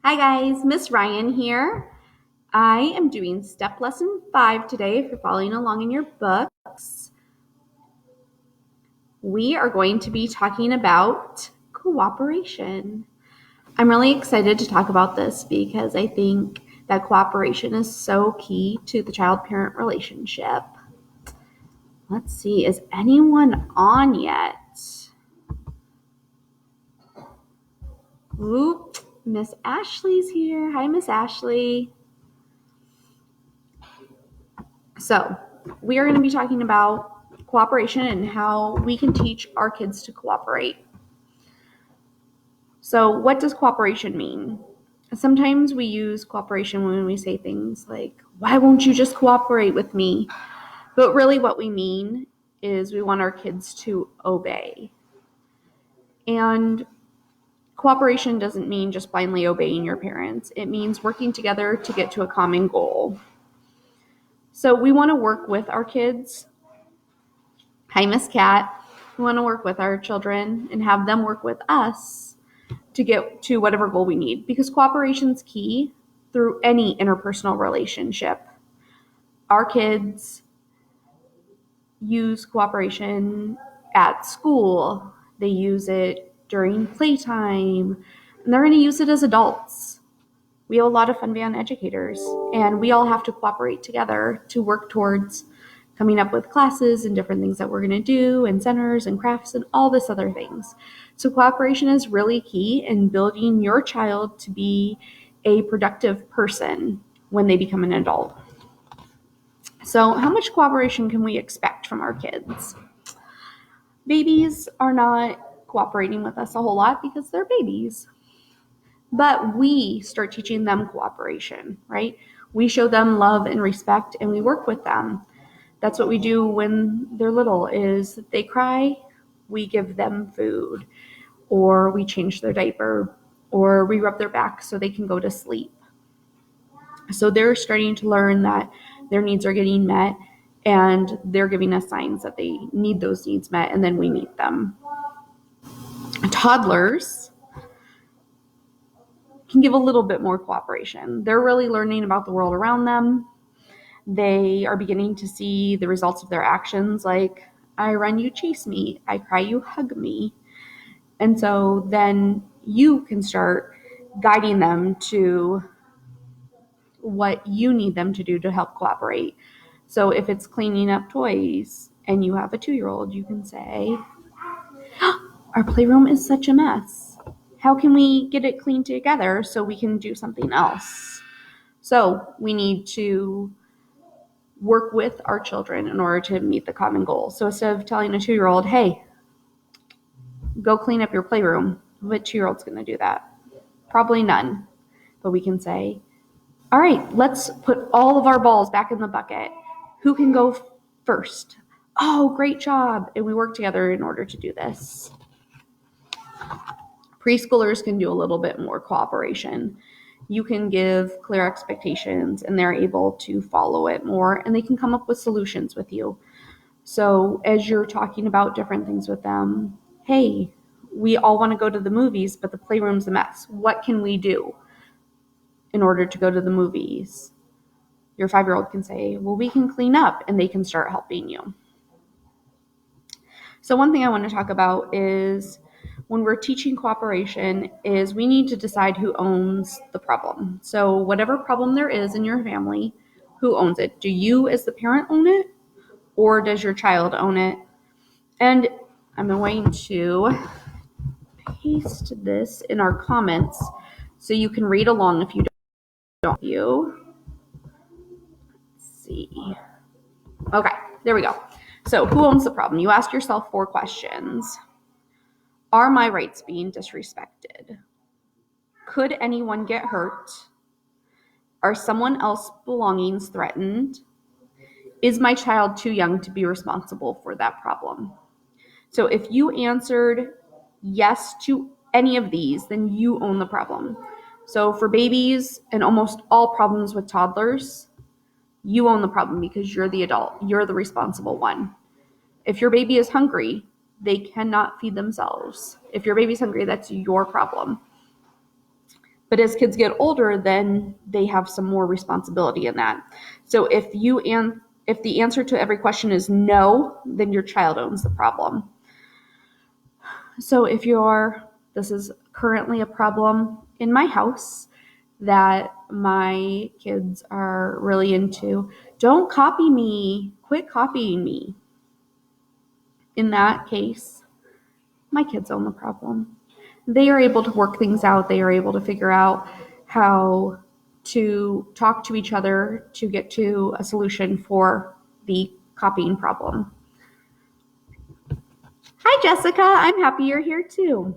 Hi guys, Miss Ryan here. I am doing step lesson 5 today if you're following along in your books. We are going to be talking about cooperation. I'm really excited to talk about this because I think that cooperation is so key to the child-parent relationship. Let's see, is anyone on yet? Oop, Miss Ashley's here. Hi, Miss Ashley. So, we are going to be talking about cooperation and how we can teach our kids to cooperate. So, what does cooperation mean? Sometimes we use cooperation when we say things like, why won't you just cooperate with me? But really, what we mean is we want our kids to obey. And cooperation doesn't mean just blindly obeying your parents, it means working together to get to a common goal. So, we want to work with our kids. Hi, Miss Cat. We want to work with our children and have them work with us to get to whatever goal we need, because cooperation is key through any interpersonal relationship. Our kids use cooperation at school. They use it during playtime, and they're going to use it as adults. We have a lot of fun band educators, and we all have to cooperate together to work towards coming up with classes and different things that we're going to do, and centers and crafts and all this other things. So cooperation is really key in building your child to be a productive person when they become an adult. So how much cooperation can we expect from our kids? Babies are not cooperating with us a whole lot because they're babies. But we start teaching them cooperation, right? We show them love and respect, and we work with them. That's what we do when they're little, is they cry, we give them food, or we change their diaper, or we rub their back so they can go to sleep. So they're starting to learn that their needs are getting met, and they're giving us signs that they need those needs met, and then we meet them. Toddlers can give a little bit more cooperation. They're really learning about the world around them. They are beginning to see the results of their actions, like I run, you chase me, I cry, you hug me. And so then you can start guiding them to what you need them to do to help cooperate. So if it's cleaning up toys and you have a 2-year-old, you can say, our playroom is such a mess. How can we get it cleaned together so we can do something else? So we need to work with our children in order to meet the common goal. So instead of telling a 2-year-old, hey, go clean up your playroom, what 2-year-old's going to do that? Probably none. But we can say, all right, let's put all of our balls back in the bucket. Who can go first? Oh, great job. And we work together in order to do this. Preschoolers can do a little bit more cooperation. You can give clear expectations and they're able to follow it more, and they can come up with solutions with you. So as you're talking about different things with them, hey, we all want to go to the movies, but the playroom's a mess. What can we do in order to go to the movies? Your 5-year-old can say, well, we can clean up, and they can start helping you. So one thing I want to talk about is when we're teaching cooperation is we need to decide who owns the problem. So whatever problem there is in your family, who owns it? Do you as the parent own it, or does your child own it? And I'm going to paste this in our comments so you can read along if you don't. Let's see. Okay, there we go. So who owns the problem? You ask yourself 4 questions. Are my rights being disrespected? Could anyone get hurt? Are someone else's belongings threatened? Is my child too young to be responsible for that problem? So if you answered yes to any of these, then you own the problem. So for babies and almost all problems with toddlers, you own the problem because you're the adult. You're the responsible one. If your baby is hungry, they cannot feed themselves. If your baby's hungry, that's your problem. But as kids get older, then they have some more responsibility in that. So if the answer to every question is no, then your child owns the problem. So this is currently a problem in my house that my kids are really into. Don't copy me. Quit copying me. In that case, my kids own the problem. They are able to work things out. They are able to figure out how to talk to each other to get to a solution for the copying problem. Hi, Jessica. I'm happy you're here too.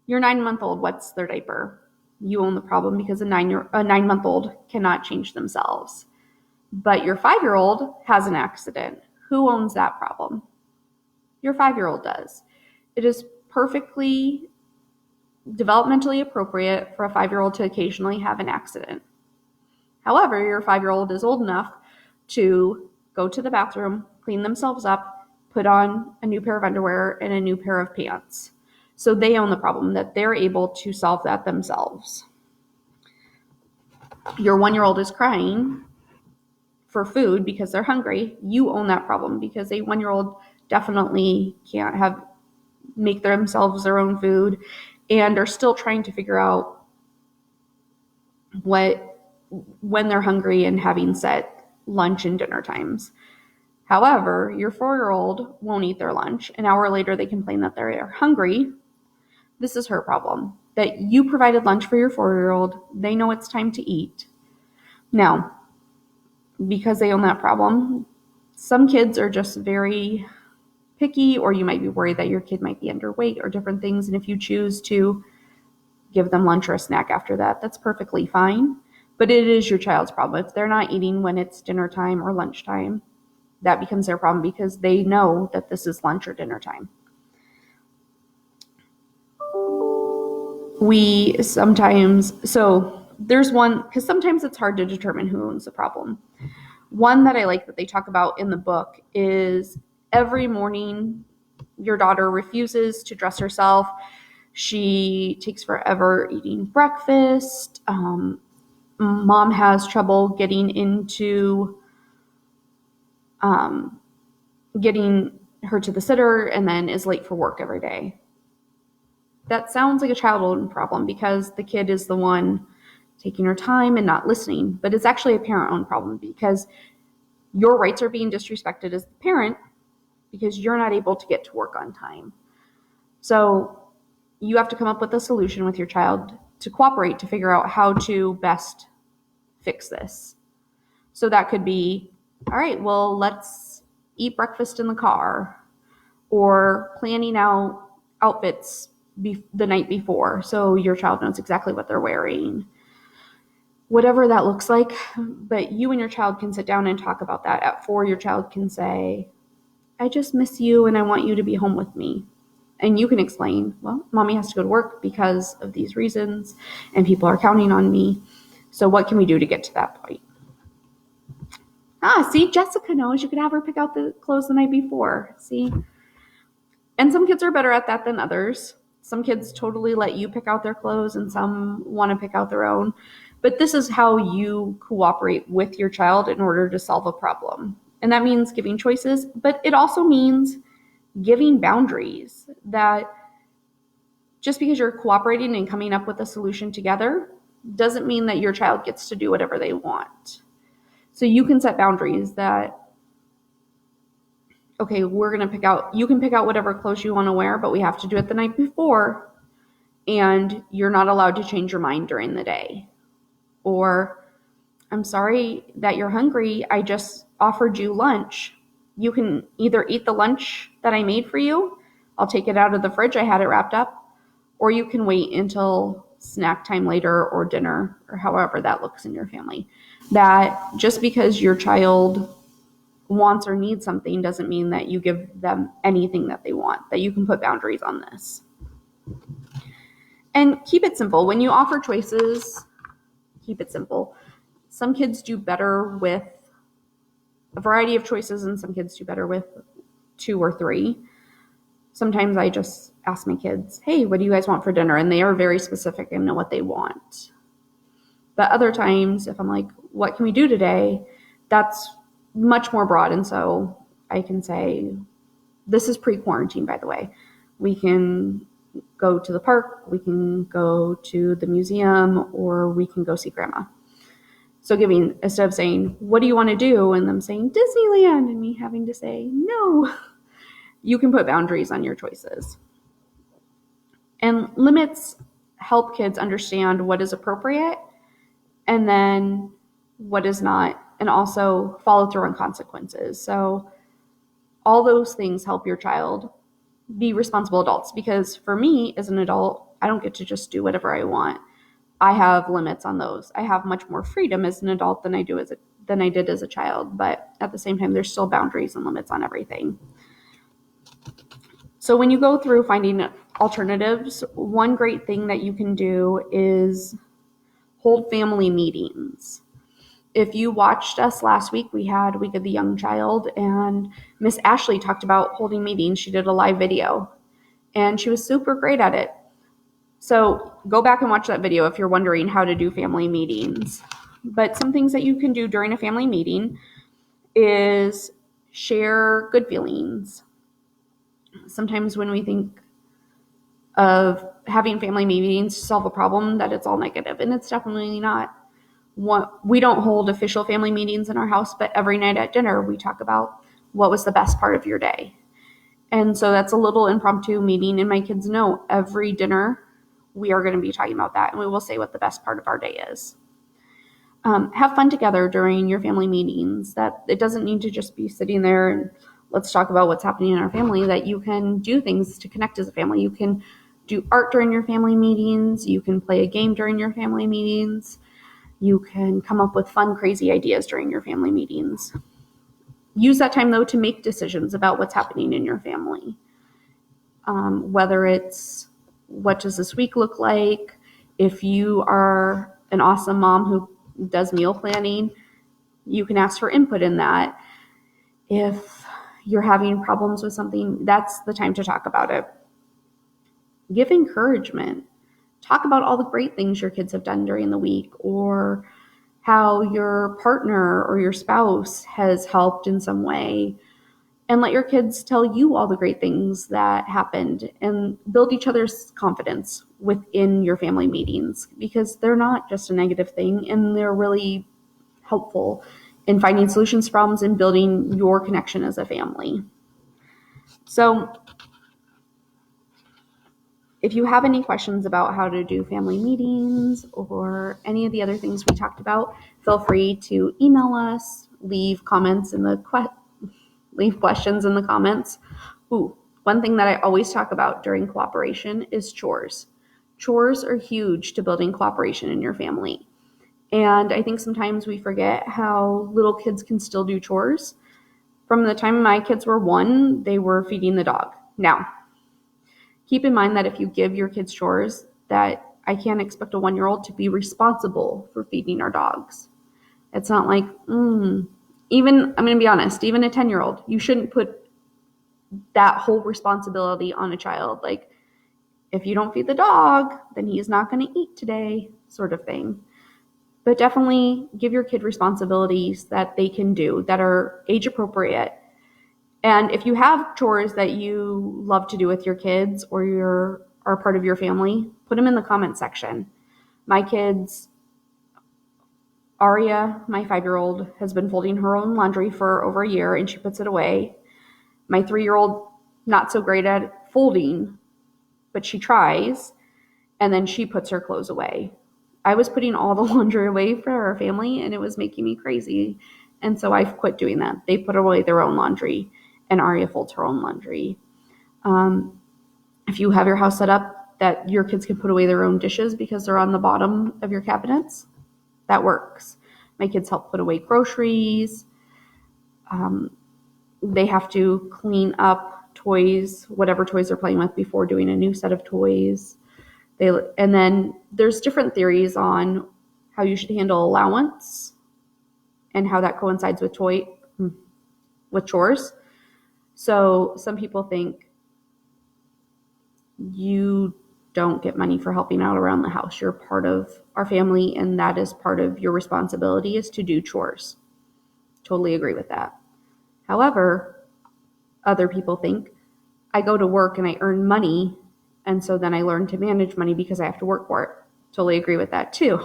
Your 9-month-old wets their diaper. You own the problem because a 9-month-old cannot change themselves. But your 5-year-old has an accident. Who owns that problem? Your 5-year-old does. It is perfectly developmentally appropriate for a 5-year-old to occasionally have an accident. However, your 5-year-old is old enough to go to the bathroom, clean themselves up, put on a new pair of underwear and a new pair of pants. So they own the problem, that they're able to solve that themselves. Your 1-year-old is crying for food because they're hungry. You own that problem because a 1-year-old definitely can't make themselves their own food and are still trying to figure out when they're hungry and having set lunch and dinner times. However, your 4-year-old won't eat their lunch. An hour later, they complain that they're hungry. This is her problem, that you provided lunch for your 4-year-old. They know it's time to eat. Now, because they own that problem, some kids are just very picky, or you might be worried that your kid might be underweight or different things. And if you choose to give them lunch or a snack after that, that's perfectly fine. But it is your child's problem. If they're not eating when it's dinner time or lunchtime, that becomes their problem because they know that this is lunch or dinner time. There's one, because sometimes it's hard to determine who owns the problem. One that I like that they talk about in the book is every morning your daughter refuses to dress herself. She takes forever eating breakfast. Mom has trouble getting her to the sitter and then is late for work every day. That sounds like a child-owned problem because the kid is the one taking her time and not listening, but it's actually a parent-owned problem because your rights are being disrespected as the parent because you're not able to get to work on time. So you have to come up with a solution with your child to cooperate to figure out how to best fix this. So that could be, all right, well, let's eat breakfast in the car, or planning out outfits the night before so your child knows exactly what they're wearing. Whatever that looks like, but you and your child can sit down and talk about that. At 4, your child can say, I just miss you and I want you to be home with me. And you can explain, well, mommy has to go to work because of these reasons and people are counting on me. So what can we do to get to that point? See, Jessica knows. You could have her pick out the clothes the night before. See? And some kids are better at that than others. Some kids totally let you pick out their clothes and some want to pick out their own. But this is how you cooperate with your child in order to solve a problem. And that means giving choices, but it also means giving boundaries, that just because you're cooperating and coming up with a solution together doesn't mean that your child gets to do whatever they want. So you can set boundaries that, okay, you can pick out whatever clothes you want to wear, but we have to do it the night before, and you're not allowed to change your mind during the day. Or, I'm sorry that you're hungry. I just offered you lunch. You can either eat the lunch that I made for you. I'll take it out of the fridge. I had it wrapped up. Or you can wait until snack time later or dinner or however that looks in your family. That just because your child wants or needs something doesn't mean that you give them anything that they want, that you can put boundaries on this. And keep it simple. When you offer choices, keep it simple. Some kids do better with a variety of choices and some kids do better with 2 or 3. Sometimes I just ask my kids, hey, what do you guys want for dinner? And they are very specific and know what they want. But other times, if I'm like, what can we do today? That's much more broad. And so I can say, this is pre-quarantine, by the way. We can go to the park, we can go to the museum, or we can go see grandma. So giving, instead of saying, what do you want to do? And them saying Disneyland and me having to say, no, you can put boundaries on your choices. And limits help kids understand what is appropriate and then what is not, and also follow through on consequences. So all those things help your child be responsible adults, because for me as an adult, I don't get to just do whatever I want. I have limits on those. I have much more freedom as an adult than I did as a child, but at the same time, there's still boundaries and limits on everything. So when you go through finding alternatives, one great thing that you can do is hold family meetings. If you watched us last week, we had Week of the Young Child, and Miss Ashley talked about holding meetings. She did a live video, and she was super great at it. So go back and watch that video if you're wondering how to do family meetings. But some things that you can do during a family meeting is share good feelings. Sometimes when we think of having family meetings to solve a problem, that it's all negative, and it's definitely not. We don't hold official family meetings in our house, but every night at dinner, we talk about what was the best part of your day. And so that's a little impromptu meeting, and my kids know every dinner we are going to be talking about that, and we will say what the best part of our day is. Have fun together during your family meetings. That it doesn't need to just be sitting there and let's talk about what's happening in our family, that you can do things to connect as a family. You can do art during your family meetings. You can play a game during your family meetings. You can come up with fun, crazy ideas during your family meetings. Use that time, though, to make decisions about what's happening in your family. Whether it's what does this week look like? If you are an awesome mom who does meal planning, you can ask for input in that. If you're having problems with something, that's the time to talk about it. Give encouragement. Talk about all the great things your kids have done during the week, or how your partner or your spouse has helped in some way. And let your kids tell you all the great things that happened, and build each other's confidence within your family meetings, because they're not just a negative thing, and they're really helpful in finding solutions to problems and building your connection as a family. So if you have any questions about how to do family meetings or any of the other things we talked about, feel free to email us, leave questions in the comments. One thing that I always talk about during cooperation is chores. Chores are huge to building cooperation in your family. And I think sometimes we forget how little kids can still do chores. From the time my kids were 1, they were feeding the dog. Now, keep in mind that if you give your kids chores, that I can't expect a 1-year-old to be responsible for feeding our dogs. It's not like, even, I'm going to be honest, even a 10-year-old, you shouldn't put that whole responsibility on a child. Like, if you don't feed the dog, then he's not going to eat today, sort of thing. But definitely give your kid responsibilities that they can do that are age appropriate. And if you have chores that you love to do with your kids or are part of your family, put them in the comment section. My kids, Aria, my 5-year-old, has been folding her own laundry for over a year, and she puts it away. My 3-year-old, not so great at folding, but she tries, and then she puts her clothes away. I was putting all the laundry away for our family, and it was making me crazy. And so I've quit doing that. They put away their own laundry, and Aria folds her own laundry. If you have your house set up that your kids can put away their own dishes because they're on the bottom of your cabinets, that works. My kids help put away groceries. They have to clean up toys, whatever toys they're playing with, before doing a new set of toys. And then there's different theories on how you should handle allowance and how that coincides with chores. So some people think you don't get money for helping out around the house. You're part of our family, and that is part of your responsibility is to do chores. Totally agree with that. However, other people think I go to work and I earn money, and so then I learn to manage money because I have to work for it. Totally agree with that too.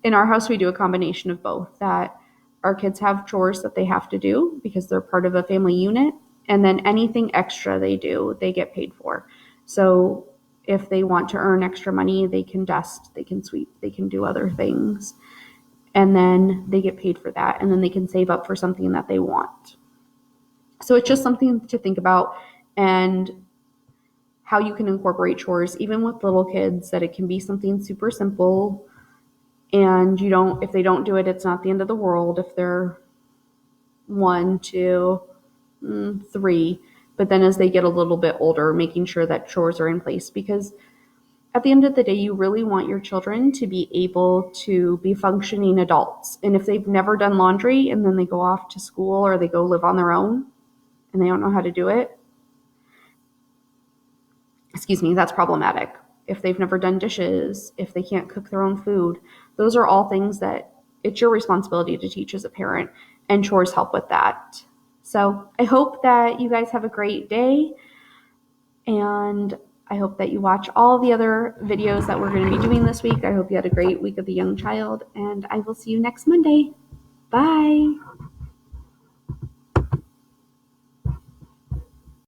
In our house, we do a combination of both, that our kids have chores that they have to do because they're part of a family unit, and then anything extra they do, they get paid for. So if they want to earn extra money, they can dust, they can sweep, they can do other things, and then they get paid for that, and then they can save up for something that they want. So it's just something to think about, and how you can incorporate chores even with little kids, that it can be something super simple, and if they don't do it, it's not the end of the world if they're 1, 2, 3. But then as they get a little bit older, making sure that chores are in place, because at the end of the day, you really want your children to be able to be functioning adults. And if they've never done laundry and then they go off to school or they go live on their own and they don't know how to do it, that's problematic. If they've never done dishes, if they can't cook their own food, those are all things that it's your responsibility to teach as a parent, and chores help with that. So I hope that you guys have a great day, and I hope that you watch all the other videos that we're going to be doing this week. I hope you had a great week of the young child, and I will see you next Monday. Bye.